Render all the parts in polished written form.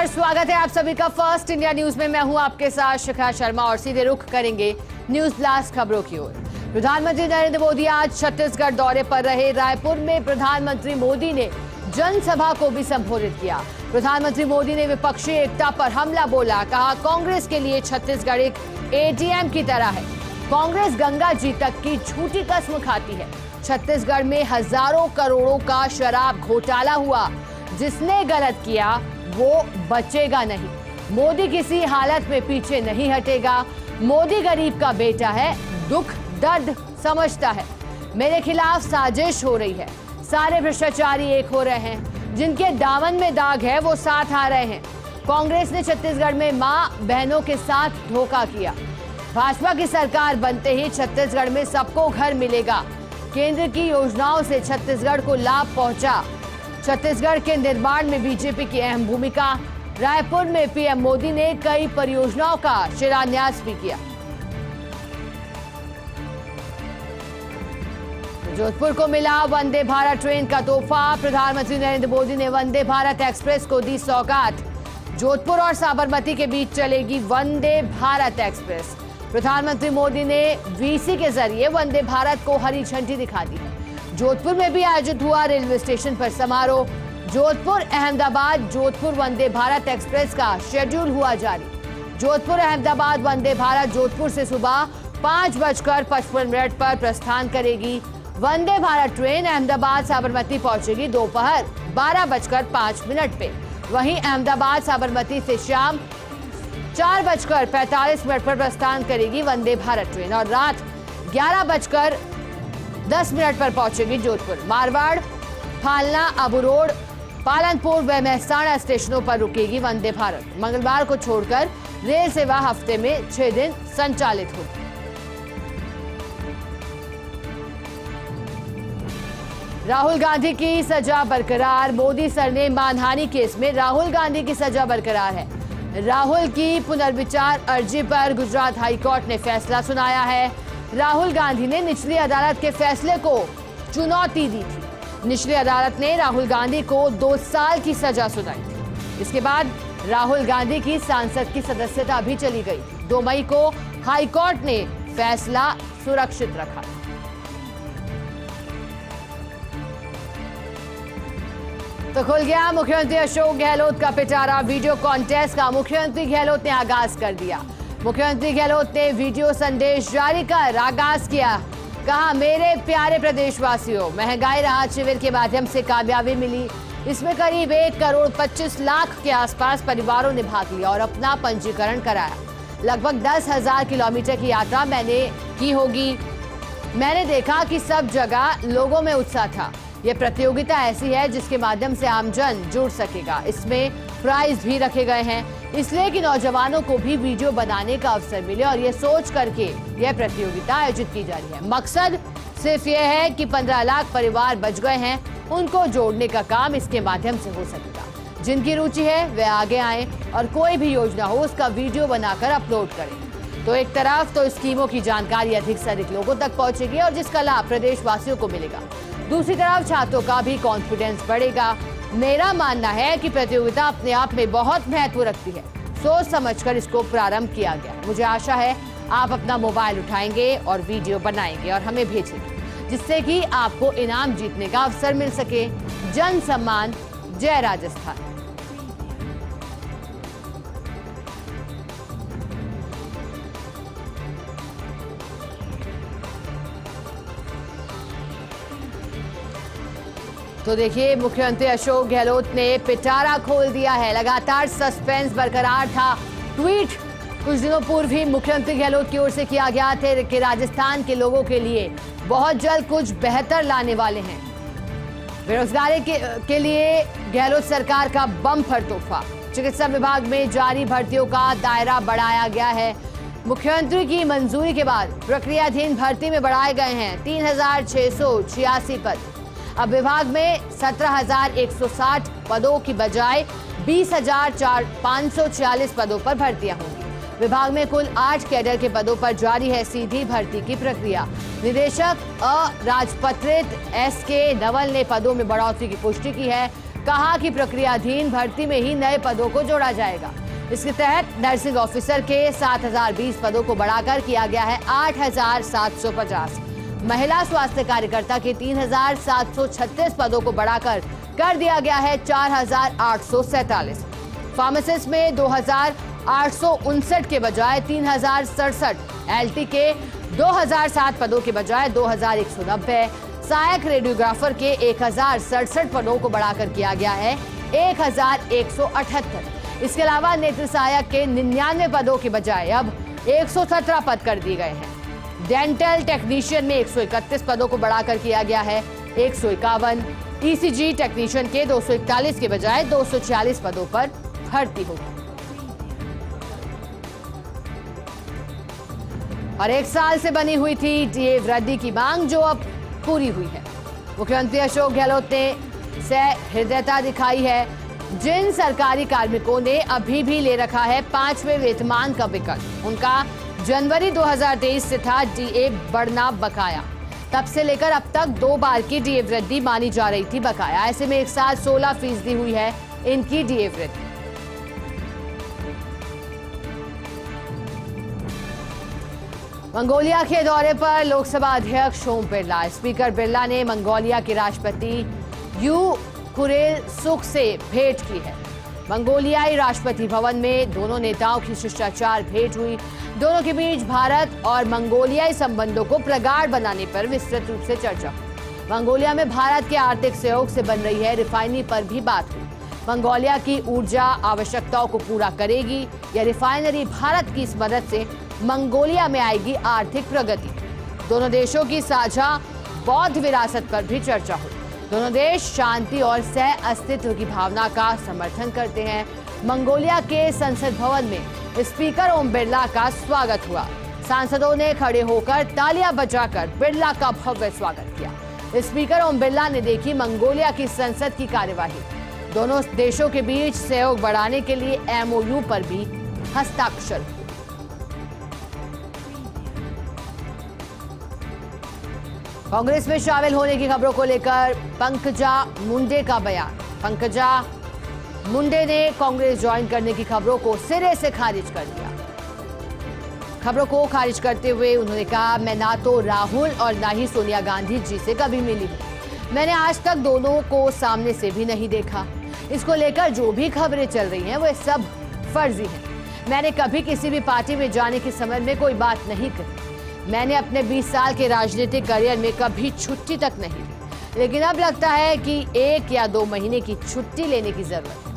नमस्कार, स्वागत है आप सभी का फर्स्ट इंडिया न्यूज में। मैं हूं आपके साथ शिखा शर्मा और सीधे रुख करेंगे न्यूज ब्लास्ट खबरों की ओर। प्रधानमंत्री नरेंद्र मोदी आज छत्तीसगढ़ दौरे पर रहे। रायपुर में प्रधानमंत्री मोदी ने जनसभा को भी संबोधित किया। प्रधानमंत्री मोदी ने विपक्षी एकता पर हमला बोला। कहा, कांग्रेस के लिए छत्तीसगढ़ एक एटीएम की तरह है। कांग्रेस गंगा जी तक की झूठी कसम खाती है। छत्तीसगढ़ में हजारों करोड़ों का शराब घोटाला हुआ। जिसने गलत किया वो बचेगा नहीं। मोदी किसी हालत में पीछे नहीं हटेगा। मोदी गरीब का बेटा है, दुख दर्द समझता है। मेरे खिलाफ साजिश हो रही है। सारे भ्रष्टाचारी एक हो रहे हैं। जिनके दामन में दाग है वो साथ आ रहे हैं। कांग्रेस ने छत्तीसगढ़ में मां बहनों के साथ धोखा किया। भाजपा की सरकार बनते ही छत्तीसगढ़ में सबको घर मिलेगा। केंद्र की योजनाओं से छत्तीसगढ़ को लाभ पहुंचा। छत्तीसगढ़ के निर्माण में बीजेपी की अहम भूमिका। रायपुर में पीएम मोदी ने कई परियोजनाओं का शिलान्यास भी किया। जोधपुर को मिला वंदे भारत ट्रेन का तोहफा। प्रधानमंत्री नरेंद्र मोदी ने वंदे भारत एक्सप्रेस को दी सौगात। जोधपुर और साबरमती के बीच चलेगी वंदे भारत एक्सप्रेस। प्रधानमंत्री मोदी ने वीसी के जरिए वंदे भारत को हरी झंडी दिखा दी। जोधपुर में भी आयोजित हुआ रेलवे स्टेशन पर समारोह। जोधपुर अहमदाबाद जोधपुर वंदे भारत एक्सप्रेस का शेड्यूल हुआ जारी। जोधपुर अहमदाबाद वंदे भारत जोधपुर से सुबह 5:55 पर प्रस्थान करेगी। वंदे भारत ट्रेन अहमदाबाद साबरमती पहुंचेगी दोपहर 12:05 पे। वहीं अहमदाबाद साबरमती से शाम 4:45 पर प्रस्थान करेगी वंदे भारत ट्रेन और रात 11:10 पर पहुंचेगी जोधपुर। मारवाड़, फालना, अबू रोड, पालनपुर व मेहसाणा स्टेशनों पर रुकेगी वंदे भारत। मंगलवार को छोड़कर रेल सेवा हफ्ते में 6 दिन संचालित होगी। राहुल गांधी की सजा बरकरार। मोदी सरनेम मानहानि केस में राहुल गांधी की सजा बरकरार है। राहुल की पुनर्विचार अर्जी पर गुजरात हाईकोर्ट ने फैसला सुनाया है। राहुल गांधी ने निचली अदालत के फैसले को चुनौती दी थी। निचली अदालत ने राहुल गांधी को 2 साल की सजा सुनाई थी। इसके बाद राहुल गांधी की सांसद की सदस्यता भी चली गई। 2 मई को हाईकोर्ट ने फैसला सुरक्षित रखा। तो खुल गया मुख्यमंत्री अशोक गहलोत का पिटारा। वीडियो कॉन्टेस्ट का मुख्यमंत्री गहलोत ने आगाज कर दिया। मुख्यमंत्री गहलोत ने वीडियो संदेश जारी कर आगाज किया। कहा, मेरे प्यारे प्रदेशवासियों, महंगाई राहत शिविर के माध्यम से कामयाबी मिली। इसमें करीब 1,25,00,000 के आसपास परिवारों ने भाग लिया और अपना पंजीकरण कराया। लगभग 10,000 किलोमीटर की यात्रा मैंने की होगी। मैंने देखा कि सब जगह लोगों में उत्साह था। यह प्रतियोगिता ऐसी है जिसके माध्यम से आमजन जुड़ सकेगा। इसमें प्राइज भी रखे गए हैं, इसलिए कि नौजवानों को भी वीडियो बनाने का अवसर मिले और ये सोच करके यह प्रतियोगिता आयोजित की जा रही है। मकसद सिर्फ यह है कि 15 लाख परिवार बच गए हैं, उनको जोड़ने का काम इसके माध्यम से हो सकेगा। जिनकी रुचि है वे आगे आए और कोई भी योजना हो उसका वीडियो बनाकर अपलोड करें। तो एक तरफ तो स्कीमों की जानकारी अधिक से अधिक लोगों तक पहुंचेगी और जिसका लाभ प्रदेशवासियों को मिलेगा। दूसरी तरफ छात्रों का भी कॉन्फिडेंस बढ़ेगा। मेरा मानना है कि प्रतियोगिता अपने आप में बहुत महत्व रखती है। सोच समझकर इसको प्रारंभ किया गया। मुझे आशा है आप अपना मोबाइल उठाएंगे और वीडियो बनाएंगे और हमें भेजेंगे, जिससे कि आपको इनाम जीतने का अवसर मिल सके। जन सम्मान, जय राजस्थान। तो देखिए, मुख्यमंत्री अशोक गहलोत ने पिटारा खोल दिया है। लगातार सस्पेंस बरकरार था। ट्वीट कुछ दिनों पूर्व ही मुख्यमंत्री गहलोत की ओर से किया गया था कि राजस्थान के लोगों के लिए बहुत जल्द कुछ बेहतर लाने वाले हैं। बेरोजगारी के लिए गहलोत सरकार का बम्पर तोहफा। चिकित्सा विभाग में जारी भर्तियों का दायरा बढ़ाया गया है। मुख्यमंत्री की मंजूरी के बाद प्रक्रियाधीन भर्ती में बढ़ाए गए हैं 3,686 पद। अब विभाग में 17,160 पदों की बजाय 20,546 पदों पर भर्तियां होंगी। विभाग में कुल 8 कैडर के पदों पर जारी है सीधी भर्ती की प्रक्रिया। निदेशक अराजपत्रित एस के नवल ने पदों में बढ़ोतरी की पुष्टि की है। कहा कि प्रक्रियाधीन भर्ती में ही नए पदों को जोड़ा जाएगा। इसके तहत नर्सिंग ऑफिसर के 7020 पदों को बढ़ाकर किया गया है 8750। महिला स्वास्थ्य कार्यकर्ता के 3736 पदों को बढ़ाकर कर दिया गया है 4847। फार्मासिस्ट में 2859 के बजाय 3067, एलटी के 2007 पदों के बजाय 2190, सहायक रेडियोग्राफर के 1067 पदों को बढ़ाकर किया गया है 1178। इसके अलावा नेत्र सहायक के 99 पदों के बजाय अब 117 पद कर दिए गए हैं। डेंटल टेक्नीशियन में 131 पदों को बढ़ाकर किया गया है 151। ईसीजी टेक्नीशियन के 241 के बजाय 246 पदों पर भर्ती होगी। और 1 साल से बनी हुई थी डीए वृद्धि की मांग, जो अब पूरी हुई है। मुख्यमंत्री अशोक गहलोत ने सहृदयता दिखाई है। जिन सरकारी कार्मिकों ने अभी भी ले रखा है 5वें वेतनमान का विकल्प, उनका जनवरी 2023 से था डीए बढ़ना बकाया। तब से लेकर अब तक 2 बार की डीए वृद्धि मानी जा रही थी बकाया। ऐसे में एक साथ 16% हुई है इनकी डीए वृद्धि। मंगोलिया के दौरे पर लोकसभा अध्यक्ष ओम बिरला। स्पीकर बिरला ने मंगोलिया के राष्ट्रपति यू कुरेल सुख से भेंट की है। मंगोलियाई राष्ट्रपति भवन में दोनों नेताओं की शिष्टाचार भेंट हुई। दोनों के बीच भारत और मंगोलियाई संबंधों को प्रगाढ़ बनाने पर विस्तृत रूप से चर्चा हुई। मंगोलिया में भारत के आर्थिक सहयोग से बन रही है रिफाइनरी पर भी बात हुई। मंगोलिया की ऊर्जा आवश्यकताओं को पूरा करेगी। यह रिफाइनरी भारत की इस मदद से मंगोलिया में आएगी आर्थिक प्रगति। दोनों देशों की साझा बौद्ध विरासत पर भी चर्चा हुई। दोनों देश शांति और सह अस्तित्व की भावना का समर्थन करते हैं। मंगोलिया के संसद भवन में स्पीकर ओम बिरला का स्वागत हुआ। सांसदों ने खड़े होकर तालियां बजाकर बिरला का भव्य स्वागत किया। स्पीकर ओम बिरला ने देखी मंगोलिया की संसद की कार्यवाही। दोनों देशों के बीच सहयोग बढ़ाने के लिए एमओयू पर भी हस्ताक्षर हुए। कांग्रेस में शामिल होने की खबरों को लेकर पंकजा मुंडे का बयान। पंकजा मुंडे ने कांग्रेस ज्वाइन करने की खबरों को सिरे से खारिज कर दिया। खबरों को खारिज करते हुए उन्होंने कहा, मैं ना तो राहुल और ना ही सोनिया गांधी जी से कभी मिली हूं। मैंने आज तक दोनों को सामने से भी नहीं देखा। इसको लेकर जो भी खबरें चल रही हैं वो सब फर्जी हैं। मैंने कभी किसी भी पार्टी में जाने के संबंध में कोई बात नहीं कही। मैंने अपने 20 साल के राजनीतिक करियर में कभी छुट्टी तक नहीं ली, लेकिन अब लगता है कि 1 या 2 महीने की छुट्टी लेने की जरूरत है।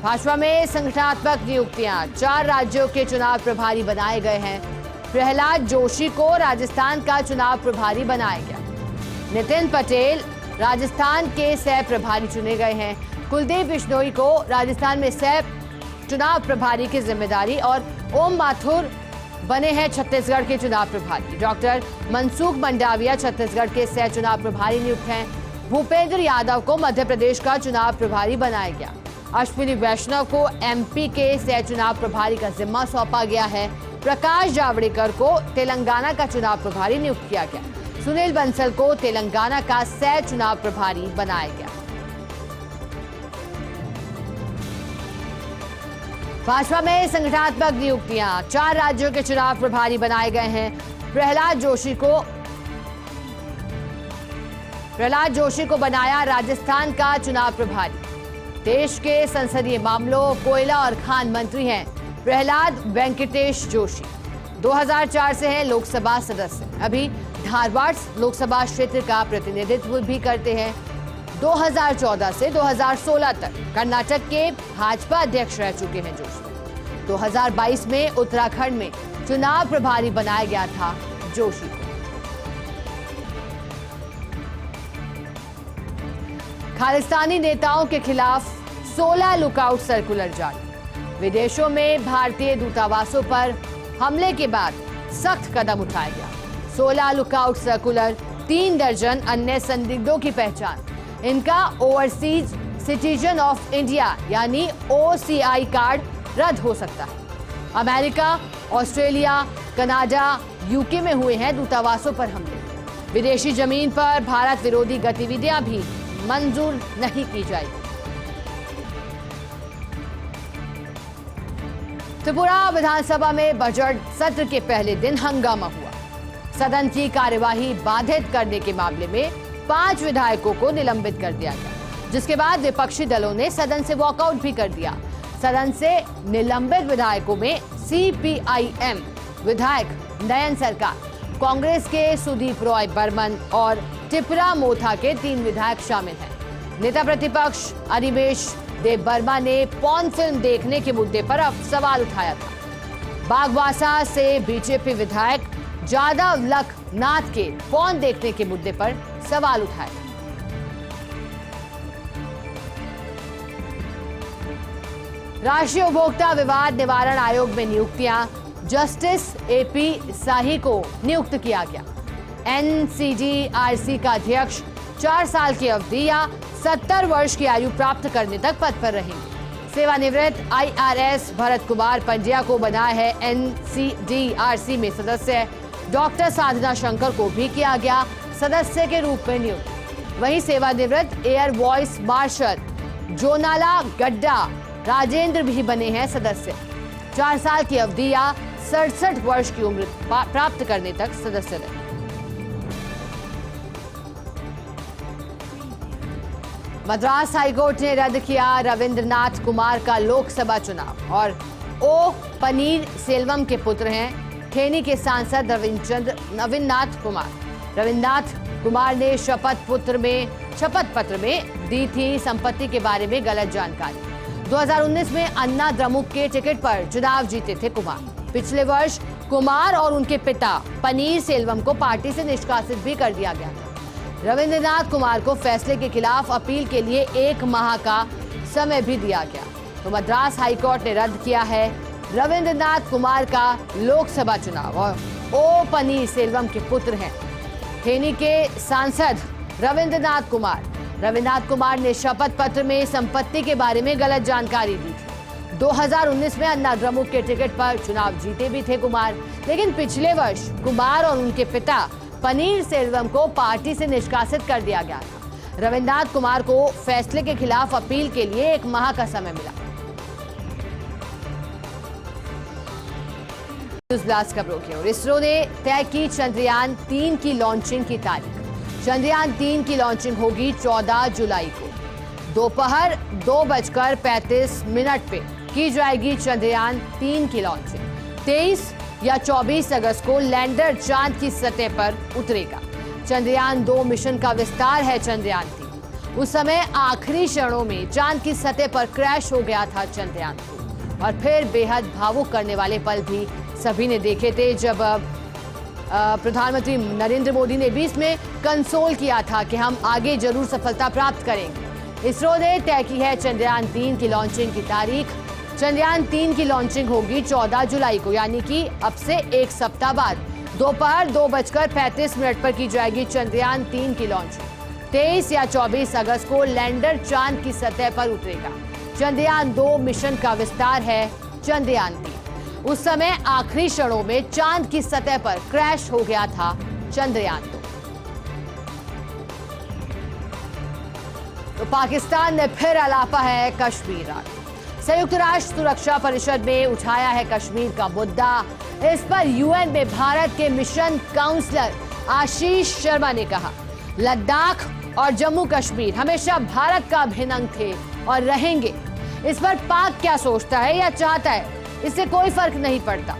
भाजपा में संगठनात्मक नियुक्तियां। 4 राज्यों के चुनाव प्रभारी बनाए गए हैं। प्रहलाद जोशी को राजस्थान का चुनाव प्रभारी बनाया गया। नितिन पटेल राजस्थान के सह प्रभारी चुने गए हैं। कुलदीप बिश्नोई को राजस्थान में सह चुनाव प्रभारी की जिम्मेदारी और ओम माथुर बने हैं छत्तीसगढ़ के चुनाव प्रभारी। डॉक्टर मनसुख मंडाविया छत्तीसगढ़ के सह चुनाव प्रभारी नियुक्त हैं। भूपेंद्र यादव को मध्य प्रदेश का चुनाव प्रभारी बनाया गया। अश्विनी वैष्णव को एमपी के सह चुनाव प्रभारी का जिम्मा सौंपा गया है। प्रकाश जावड़ेकर को तेलंगाना का चुनाव प्रभारी नियुक्त किया गया। सुनील बंसल को तेलंगाना का सह चुनाव प्रभारी बनाया गया। भाजपा में संगठनात्मक नियुक्तियां। 4 राज्यों के चुनाव प्रभारी बनाए गए हैं। प्रहलाद जोशी को बनाया राजस्थान का चुनाव प्रभारी। देश के संसदीय मामलों, कोयला और खान मंत्री हैं प्रहलाद वेंकटेश जोशी। 2004 से हैं लोकसभा सदस्य। अभी धारवाड़ लोकसभा क्षेत्र का प्रतिनिधित्व भी करते हैं। 2014 से 2016 तक कर्नाटक के भाजपा अध्यक्ष रह चुके हैं जोशी। 2022 में उत्तराखंड में चुनाव प्रभारी बनाया गया था जोशी को। खालिस्तानी नेताओं के खिलाफ 16 लुकआउट सर्कुलर जारी। विदेशों में भारतीय दूतावासों पर हमले के बाद सख्त कदम उठाया गया। 16 लुकआउट सर्कुलर, 3 दर्जन अन्य संदिग्धों की पहचान। इनका ओवरसीज सिटीजन ऑफ इंडिया यानी OCI कार्ड रद्द हो सकता है। अमेरिका, ऑस्ट्रेलिया, कनाडा, यूके में हुए हैं दूतावासों पर हमले। विदेशी जमीन पर भारत विरोधी गतिविधियां भी मंजूर नहीं की जाएगी। त्रिपुरा विधानसभा में बजट सत्र के पहले दिन हंगामा हुआ। सदन की कार्यवाही बाधित करने के मामले में 5 विधायकों को निलंबित कर दिया गया, जिसके बाद विपक्षी दलों ने सदन से वॉकआउट भी कर दिया। सदन से निलंबित विधायकों में सीपीआईएम विधायक नयन सरकार, कांग्रेस के सुदीप रॉय बर्मन और टिपरा मोथा के 3 विधायक शामिल हैं। नेता प्रतिपक्ष अनिमेश देव वर्मा ने पॉर्न फिल्म देखने के मुद्दे पर अब सवाल उठाया था। बागवासा से बीजेपी विधायक जादव लखनाथ के पॉर्न देखने के मुद्दे पर सवाल उठाए। राष्ट्रीय उपभोक्ता विवाद निवारण आयोग में नियुक्तियां, जस्टिस एपी शाही को नियुक्त किया गया। एनसीडीआरसी का अध्यक्ष 4 साल की अवधि या 70 वर्ष की आयु प्राप्त करने तक पद पर रहेंगे। सेवानिवृत्त आईआरएस भरत कुमार पंड्या को बना है एनसीडीआरसी में सदस्य। डॉक्टर साधना शंकर को भी किया गया सदस्य के रूप में नियुक्त। वहीं सेवानिवृत्त एयर वॉइस मार्शल जोनाला गड्डा राजेंद्र भी बने हैं सदस्य। 4 साल की अवधि या 67 वर्ष की उम्र प्राप्त करने तक सदस्य रहे। मद्रास हाईकोर्ट ने रद्द किया रविंद्रनाथ कुमार का लोकसभा चुनाव और ओ पनीर सेल्वम के पुत्र हैं ठेनी के सांसद रविन्द्रनाथ कुमार। रविन्द्रनाथ कुमार ने शपथ पत्र में दी थी संपत्ति के बारे में गलत जानकारी। 2019 में अन्ना द्रमुक के टिकट पर चुनाव जीते थे कुमार। पिछले वर्ष कुमार और उनके पिता पनीर सेल्वम को पार्टी से निष्कासित भी कर दिया गया था। रविंद्रनाथ कुमार को फैसले के खिलाफ अपील के लिए 1 माह का समय भी दिया गया, तो मद्रास हाईकोर्ट ने रद्द किया है रविंद्रनाथ कुमार का लोकसभा चुनाव और ओ पनीर सेल्वम के पुत्र हैं ठेनी के सांसद रविंद्रनाथ कुमार। रविन्द्रनाथ कुमार ने शपथ पत्र में संपत्ति के बारे में गलत जानकारी दी थी। 2019 में अन्ना द्रमुक के टिकट पर चुनाव जीते भी थे कुमार, लेकिन पिछले वर्ष कुमार और उनके पिता पनीर सेल्वम को पार्टी से निष्कासित कर दिया गया था। रविन्द्रनाथ कुमार को फैसले के खिलाफ अपील के लिए 1 माह का समय मिला। न्यूज़ ब्लास्ट खबरों की ओर। इसरो ने तय की चंद्रयान 3 की लॉन्चिंग की तारीख। चंद्रयान 3 की लॉन्चिंग होगी 14 जुलाई को दोपहर 2:35 पे की जाएगी चंद्रयान 3 की लॉन्चिंग। 23 या 24 अगस्त को लैंडर चांद की सतह पर उतरेगा। चंद्रयान 2 मिशन का विस्तार है चंद्रयान 3। उस समय आखिरी क्षणों में चांद की सतह पर क्रैश हो गया था चंद्रयान 2 और फिर बेहद भावुक करने वाले पल भी सभी ने देखे थे जब प्रधानमंत्री नरेंद्र मोदी ने भी इसमें कंसोल किया था कि हम आगे जरूर सफलता प्राप्त करेंगे। इसरो ने तय की है चंद्रयान 3 की लॉन्चिंग की तारीख। चंद्रयान 3 की लॉन्चिंग होगी 14 जुलाई को, यानी कि अब से 1 सप्ताह बाद दोपहर 2:35 पर की जाएगी चंद्रयान 3 की लॉन्चिंग। 23 या 24 अगस्त को लैंडर चांद की सतह पर उतरेगा। चंद्रयान 2 मिशन का विस्तार है चंद्रयान 3। उस समय आखिरी क्षणों में चांद की सतह पर क्रैश हो गया था चंद्रयान 2। तो पाकिस्तान ने फिर अलापा है कश्मीर राग। संयुक्त राष्ट्र सुरक्षा परिषद में उठाया है कश्मीर का मुद्दा। इस पर यूएन में भारत के मिशन काउंसलर आशीष शर्मा ने कहा, लद्दाख और जम्मू कश्मीर हमेशा भारत का अभिन्न अंग थे और रहेंगे। इस पर पाक क्या सोचता है या चाहता है, इससे कोई फर्क नहीं पड़ता।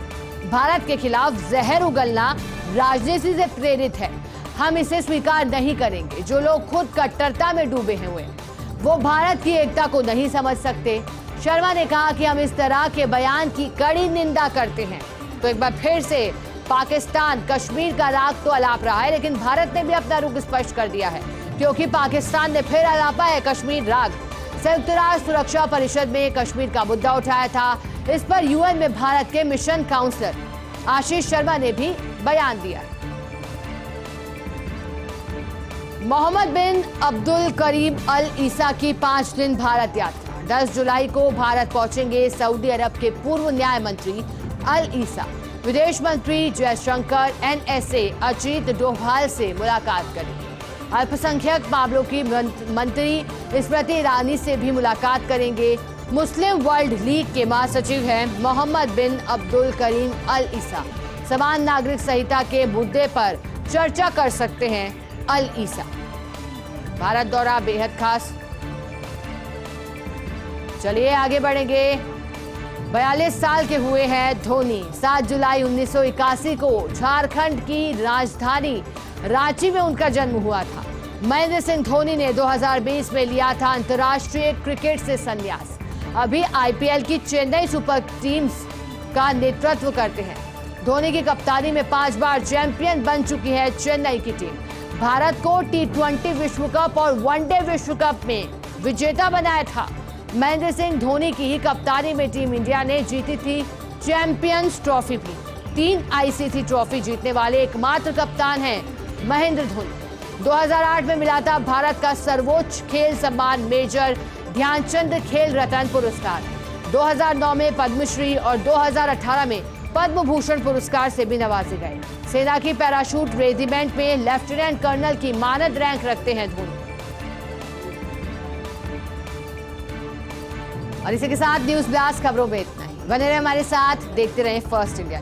भारत के खिलाफ जहर उगलना राजनीति से प्रेरित है, हम इसे स्वीकार नहीं करेंगे। जो लोग खुद कट्टरता में डूबे हुए वो भारत की एकता को नहीं समझ सकते। शर्मा ने कहा कि हम इस तरह के बयान की कड़ी निंदा करते हैं। तो एक बार फिर से पाकिस्तान कश्मीर का राग तो अलाप रहा है, लेकिन भारत ने भी अपना रुख स्पष्ट कर दिया है, क्योंकि पाकिस्तान ने फिर अलापा है कश्मीर राग। संयुक्त राष्ट्र सुरक्षा परिषद में कश्मीर का मुद्दा उठाया था। इस पर यूएन में भारत के मिशन काउंसलर आशीष शर्मा ने भी बयान दिया। मोहम्मद बिन अब्दुल करीम अल ईसा की 5 दिन भारत यात्रा। 10 जुलाई को भारत पहुंचेंगे सऊदी अरब के पूर्व न्याय मंत्री अल ईसा। विदेश मंत्री जयशंकर एनएसए अजीत डोभाल से मुलाकात करेंगे। अल्पसंख्यक मामलों की मंत्री स्मृति ईरानी से भी मुलाकात करेंगे। मुस्लिम वर्ल्ड लीग के महासचिव हैं मोहम्मद बिन अब्दुल करीम अल ईसा। समान नागरिक संहिता के मुद्दे पर चर्चा कर सकते हैं अल ईसा। भारत दौरा बेहद खास। चलिए आगे बढ़ेंगे। 42 साल के हुए हैं धोनी। 7 जुलाई 1981 को झारखंड की राजधानी रांची में उनका जन्म हुआ था। महेंद्र सिंह धोनी ने 2020 में लिया था अंतर्राष्ट्रीय क्रिकेट से संन्यास। अभी आईपीएल की चेन्नई सुपर किंग्स का नेतृत्व करते हैं। धोनी की कप्तानी में 5 बार चैंपियन बन चुकी है चेन्नई की टीम। भारत को टी20 विश्व कप और वनडे विश्व कप में विजेता बनाया था। महेंद्र सिंह धोनी की ही कप्तानी में टीम इंडिया ने जीती थी चैंपियंस ट्रॉफी भी। 3 आईसीसी ट्रॉफी जीतने वाले एकमात्र कप्तान हैं महेंद्र धोनी। 2008 में मिला था भारत का सर्वोच्च खेल सम्मान मेजर ध्यानचंद खेल रत्न पुरस्कार। 2009 में पद्मश्री और 2018 में पद्म भूषण पुरस्कार से भी नवाजे गए। सेना की पैराशूट रेजिमेंट में लेफ्टिनेंट कर्नल की मानद रैंक रखते हैं धोनी। और इसी के साथ न्यूज ब्लास्ट खबरों में इतना ही। बने रहे हमारे साथ, देखते रहें फर्स्ट इंडिया।